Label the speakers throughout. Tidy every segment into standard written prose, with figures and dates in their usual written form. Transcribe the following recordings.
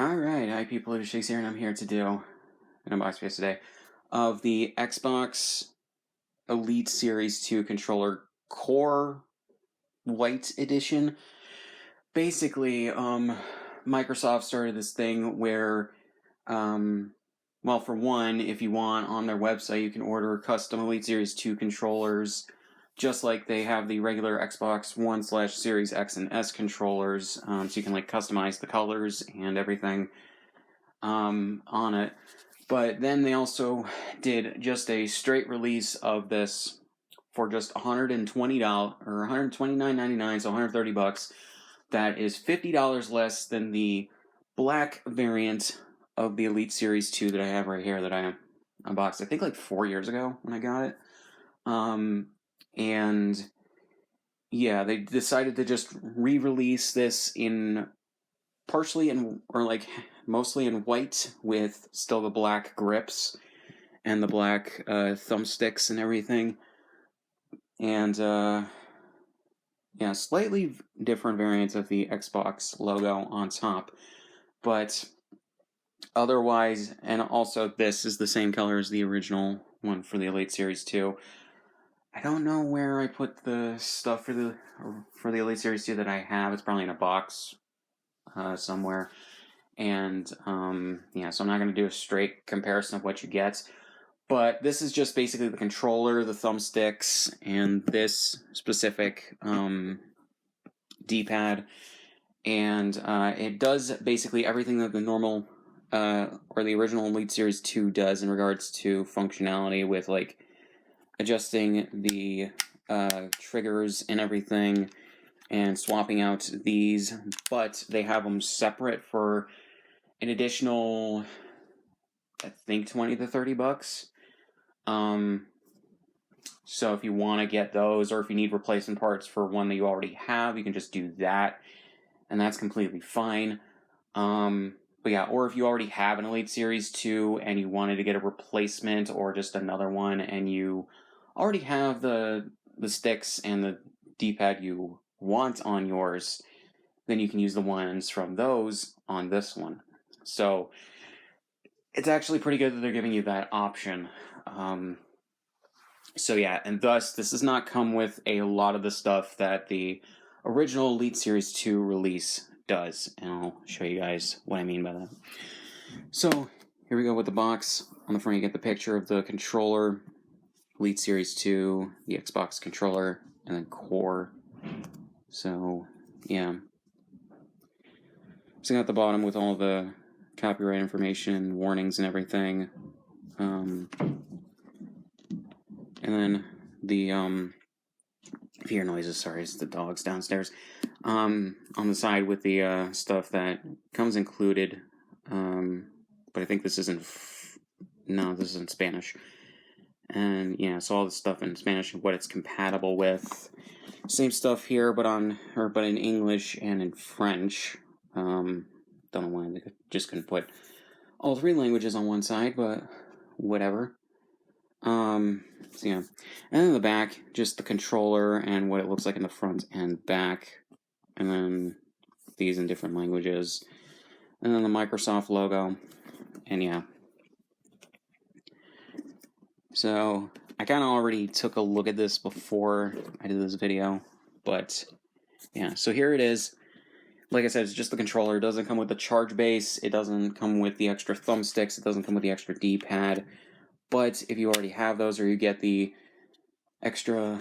Speaker 1: Alright, hi people, it's Shakes here, and I'm here to do an unboxing video today of the Xbox Elite Series 2 controller Core White Edition. Basically, Microsoft started this thing where, well, for one, if you want, on their website, you can order custom Elite Series 2 controllers, just like they have the regular Xbox One/Series X and S controllers, so you can, like, customize the colors and everything on it. But then they also did just a straight release of this for just $120 or $129.99, so $130. That is $50 less than the black variant of the Elite Series 2 that I have right here that I unboxed, I think, like 4 years ago when I got it. And yeah, they decided to just re-release this in partially in, or like mostly in white with still the black grips and the black thumbsticks and everything. And yeah, slightly different variants of the Xbox logo on top. But otherwise, and also this is the same color as the original one for the Elite Series 2. I don't know where I put the stuff for the Elite Series 2 that I have. It's probably in a box somewhere. And yeah, so I'm not going to do a straight comparison of what you get. But this is just basically the controller, the thumbsticks, and this specific D-pad. And it does basically everything that the normal or the original Elite Series 2 does in regards to functionality, with like adjusting the triggers and everything and swapping out these. But they have them separate for an additional, I think, $20 to $30. So if you want to get those, or if you need replacement parts for one that you already have, you can just do that, and that's completely fine. But yeah, or if you already have an Elite Series 2 and you wanted to get a replacement or just another one, and you already have the sticks and the D-pad you want on yours, then you can use the ones from those on this one. So it's actually pretty good that they're giving you that option. So yeah, and thus this does not come with a lot of the stuff that the original Elite Series 2 release does, and I'll show you guys what I mean by that. So here we go with the box. On the front you get the picture of the controller, Elite Series 2, the Xbox controller, and then Core. So yeah. So at the bottom with all the copyright information, warnings, and everything. And then the, if you hear noises, sorry, it's the dogs downstairs. On the side with the stuff that comes included, but I think this isn't, no, this is in Spanish. And yeah, so all the stuff in Spanish and what it's compatible with. Same stuff here, but in English and in French. Don't know why they just couldn't put all three languages on one side, but whatever. So yeah, and then the back, just the controller and what it looks like in the front and back, and then these in different languages, and then the Microsoft logo, and yeah. So I kind of already took a look at this before I did this video, but yeah, so here it is. Like I said, it's just the controller. It doesn't come with the charge base, it doesn't come with the extra thumbsticks, it doesn't come with the extra D-pad. But if you already have those, or you get the extra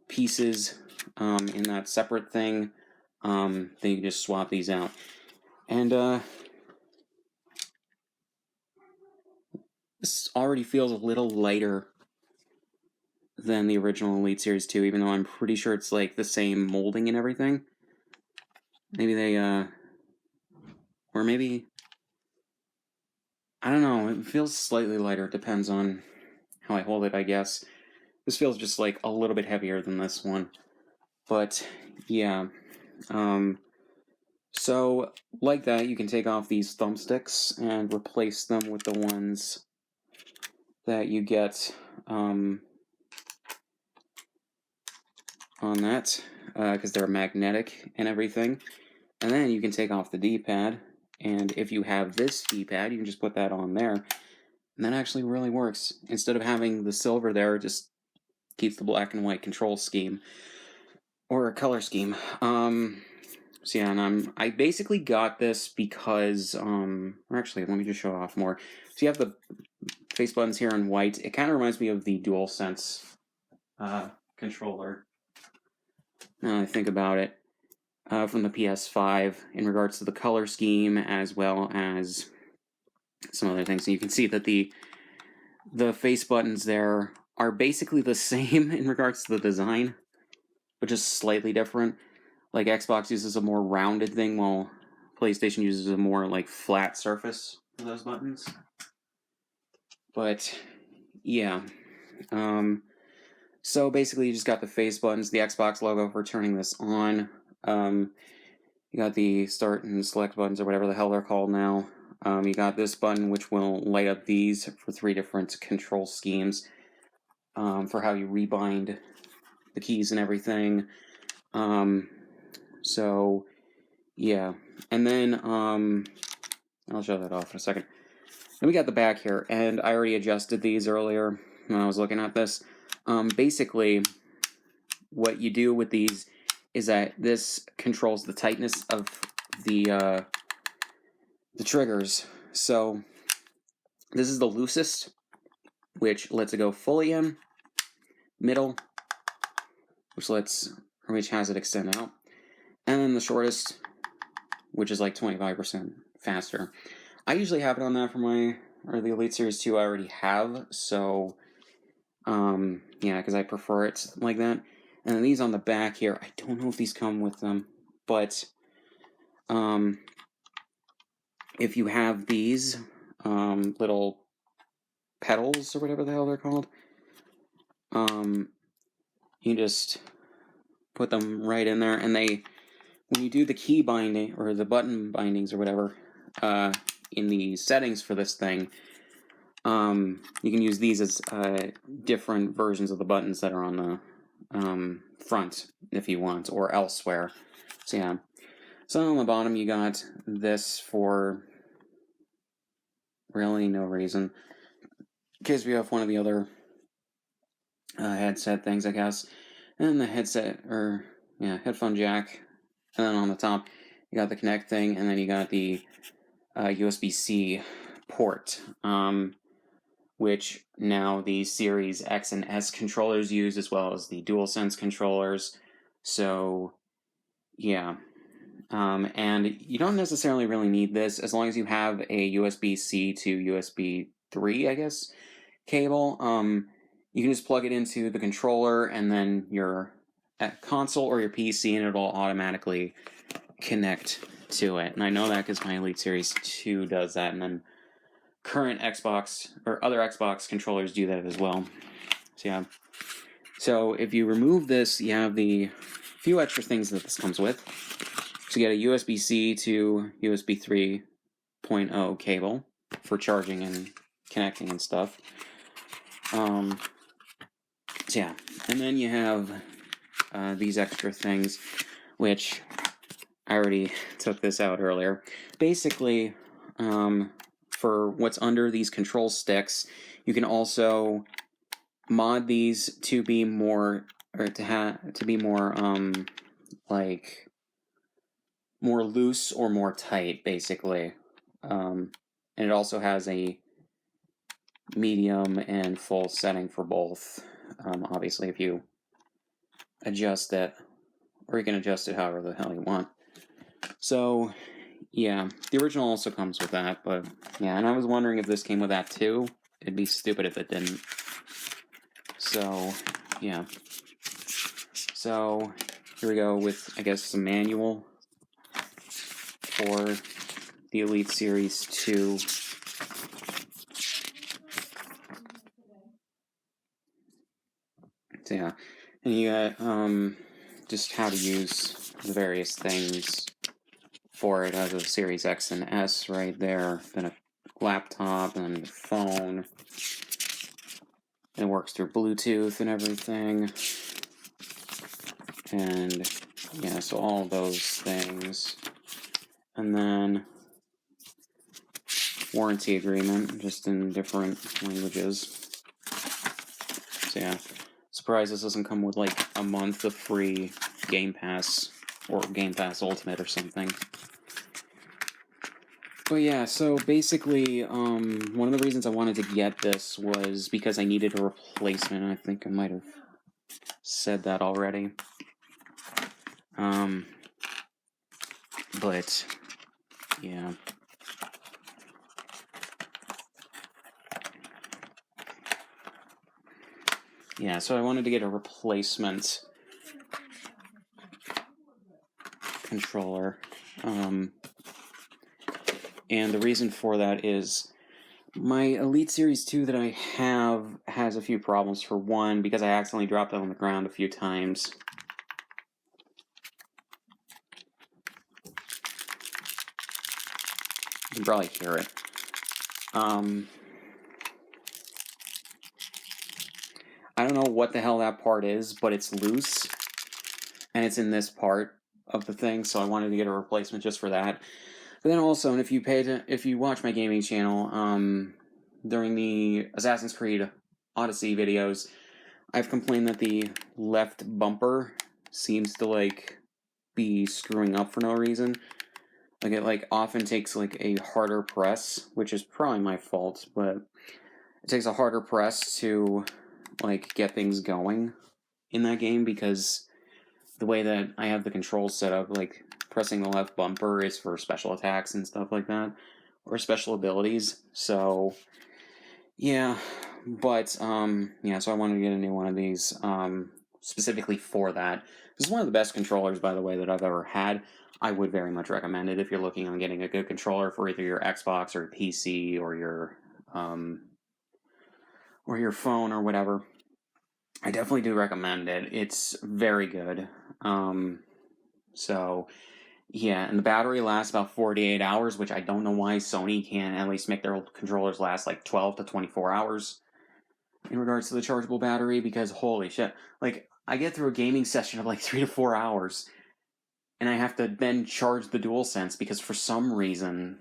Speaker 1: pieces in that separate thing, then you can just swap these out. And this already feels a little lighter than the original Elite Series 2, even though I'm pretty sure it's like the same molding and everything. Maybe they, or maybe, I don't know, it feels slightly lighter. It depends on how I hold it, I guess. This feels just like a little bit heavier than this one. But yeah, so like that, you can take off these thumbsticks and replace them with the ones that you get on that, because they're magnetic and everything. And then you can take off the D-pad And if you have this D-pad, you can just put that on there. And that actually really works. Instead of having the silver there, it just keeps the black and white control scheme. Or a color scheme. So yeah, and I basically got this because, or actually, let me just show off more. So you have the face buttons here in white. It kind of reminds me of the DualSense controller. Now I think about it, from the PS5 in regards to the color scheme as well as some other things. And you can see that the face buttons there are basically the same in regards to the design, but just slightly different. Like Xbox uses a more rounded thing, while PlayStation uses a more like flat surface for those buttons. But yeah, so basically you just got the face buttons, the Xbox logo for turning this on. You got the start and select buttons, or whatever the hell they're called now. You got this button, which will light up these for 3 different control schemes, for how you rebind the keys and everything. So yeah, and then I'll show that off in a second. Then we got the back here, and I already adjusted these earlier when I was looking at this. Basically, what you do with these is that this controls the tightness of the triggers. So this is the loosest, which lets it go fully in, middle, which has it extend out, and then the shortest, which is like 25% faster. I usually have it on that for the Elite Series 2 I already have, so yeah, because I prefer it like that. And then these on the back here, I don't know if these come with them, but if you have these little pedals or whatever the hell they're called, you just put them right in there, and when you do the key binding or the button bindings or whatever in the settings for this thing, you can use these as different versions of the buttons that are on the front if you want, or elsewhere. So yeah. So on the bottom you got this for really no reason, in case we have one of the other headset things, I guess. And then the headphone jack. And then on the top you got the Connect thing, and then you got the USB-C port, which now the Series X and S controllers use, as well as the DualSense controllers. So yeah, and you don't necessarily really need this, as long as you have a USB-C to USB 3, I guess, cable. You can just plug it into the controller and then your console or your PC, and it'll automatically connect to it. And I know that because my Elite Series 2 does that, and then current Xbox or other Xbox controllers do that as well. So yeah. So if you remove this, you have the few extra things that this comes with. So you get a USB-C to USB 3.0 cable for charging and connecting and stuff. So yeah, and then you have these extra things, which I already took this out earlier. Basically, for what's under these control sticks, you can also mod these to be more, or to be more like more loose or more tight, basically. And it also has a medium and full setting for both. Obviously, if you adjust it, or you can adjust it however the hell you want. So yeah, the original also comes with that, but yeah, and I was wondering if this came with that too. It'd be stupid if it didn't. So yeah. So here we go with, I guess, some manual for the Elite Series 2. So yeah, and you got just how to use the various things for it. As a Series X and S right there, then a laptop and a phone. It works through Bluetooth and everything. And yeah, so all those things. And then warranty agreement, just in different languages. So yeah, surprised this doesn't come with like a month of free Game Pass or Game Pass Ultimate or something. But yeah, so basically, one of the reasons I wanted to get this was because I needed a replacement. I think I might have said that already. But yeah. Yeah, so I wanted to get a replacement controller. And the reason for that is my Elite Series 2 that I have has a few problems. For one, because I accidentally dropped it on the ground a few times. You can probably hear it. I don't know what the hell that part is, but it's loose. And it's in this part of the thing, so I wanted to get a replacement just for that. But then also, and if you watch my gaming channel, during the Assassin's Creed Odyssey videos, I've complained that the left bumper seems to like be screwing up for no reason. Like it like often takes like a harder press, which is probably my fault, but it takes a harder press to like get things going in that game, because the way that I have the controls set up, like pressing the left bumper is for special attacks and stuff like that, or special abilities. So yeah, but yeah, so I wanted to get a new one of these specifically for that. This is one of the best controllers, by the way, that I've ever had. I would very much recommend it if you're looking on getting a good controller for either your Xbox or PC or your phone or whatever. I definitely do recommend it. It's very good. So yeah, and the battery lasts about 48 hours, which I don't know why Sony can't at least make their controllers last like 12 to 24 hours in regards to the chargeable battery, because holy shit. Like, I get through a gaming session of like 3 to 4 hours, and I have to then charge the DualSense because for some reason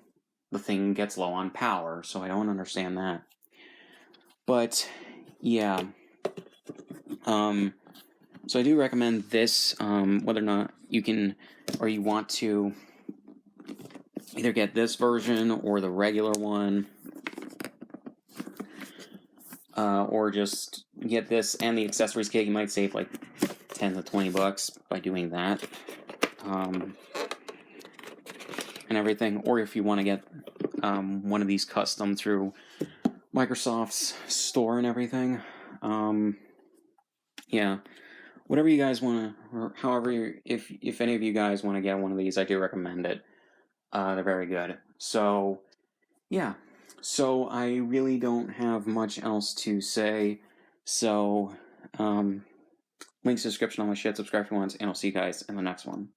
Speaker 1: the thing gets low on power, so I don't understand that. But yeah. So I do recommend this, whether or not you can, or you want to either get this version or the regular one, or just get this and the accessories kit. You might save like 10 to 20 bucks by doing that, and everything. Or if you want to get one of these custom through Microsoft's store and everything, yeah, whatever you guys want to, or however, if any of you guys want to get one of these, I do recommend it. They're very good. So yeah, so I really don't have much else to say. So links in the description, all my shit, subscribe if you want, and I'll see you guys in the next one.